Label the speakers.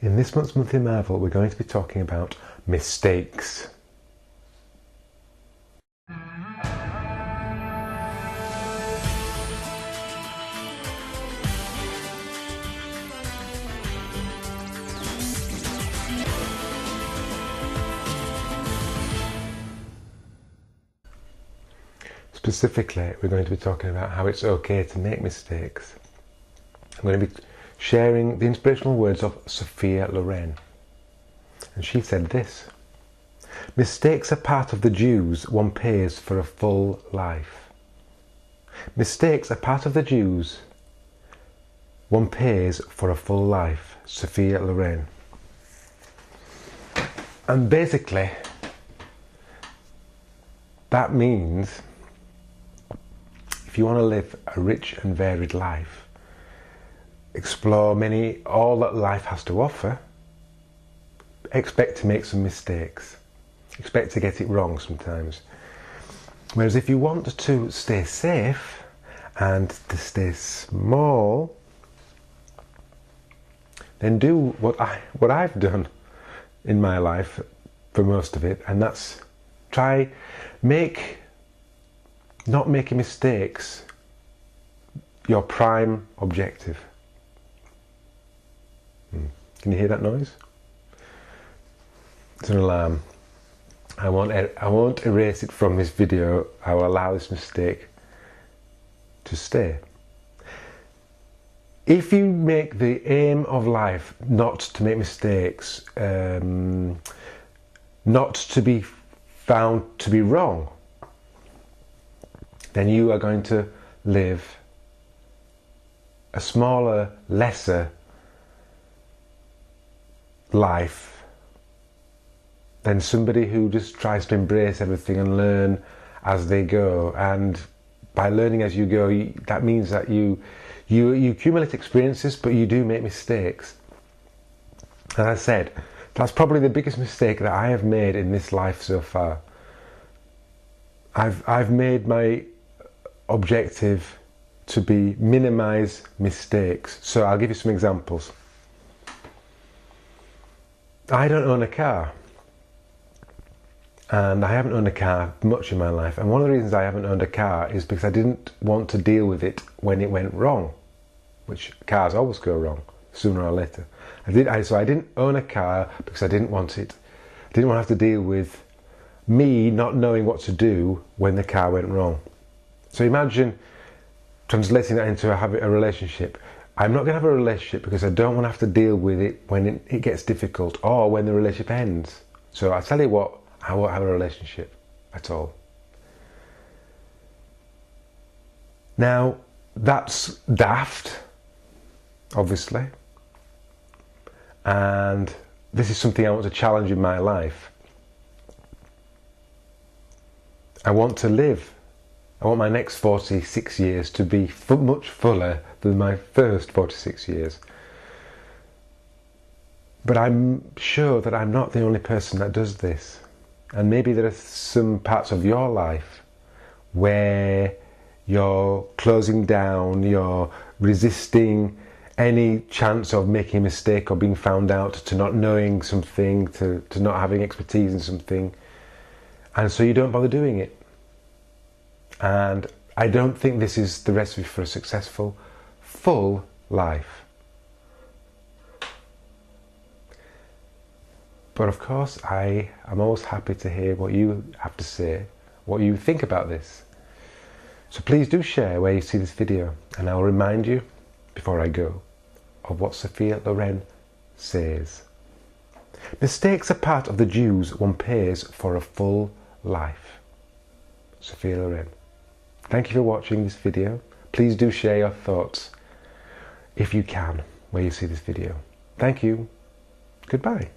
Speaker 1: In this month's Monthly Marvel, we're going to be talking about mistakes. Specifically, we're going to be talking about how it's okay to make mistakes. I'm going to be sharing the inspirational words of Sophia Loren. And she said this: "Mistakes are part of the dues one pays for a full life." Mistakes are part of the dues one pays for a full life. Sophia Loren. And basically, that means if you want to live a rich and varied life, explore all that life has to offer, expect to make some mistakes. Expect to get it wrong sometimes. Whereas if you want to stay safe and to stay small, then do what I've done in my life for most of it, and that's not making mistakes your prime objective. Can you hear that noise? It's an alarm. I won't erase it from this video. I will allow this mistake to stay. If you make the aim of life not to make mistakes, not to be found to be wrong, then you are going to live a smaller, lesser life than somebody who just tries to embrace everything and learn as they go. And by learning as you go, that means that you accumulate experiences, but you do make mistakes. As I said, that's probably the biggest mistake that I have made in this life so far. I've made my objective to be minimize mistakes. So I'll give you some examples. I don't own a car, and I haven't owned a car much in my life, and one of the reasons I haven't owned a car is because I didn't want to deal with it when it went wrong, which cars always go wrong sooner or later. So I didn't own a car because I didn't want to have to deal with me not knowing what to do when the car went wrong. So imagine translating that into a relationship. I'm not going to have a relationship because I don't want to have to deal with it when it gets difficult or when the relationship ends. So I tell you what, I won't have a relationship at all. Now, that's daft, obviously. And this is something I want to challenge in my life. I want to live. I want my next 46 years to be much fuller than my first 46 years. But I'm sure that I'm not the only person that does this. And maybe there are some parts of your life where you're closing down, you're resisting any chance of making a mistake or being found out, to not knowing something, to not having expertise in something. And so you don't bother doing it. And I don't think this is the recipe for a successful, full life. But of course, I am always happy to hear what you have to say, what you think about this. So please do share where you see this video, and I'll remind you, before I go, of what Sophia Loren says. Mistakes are part of the dues one pays for a full life. Sophia Loren. Thank you for watching this video. Please do share your thoughts, if you can, where you see this video. Thank you. Goodbye.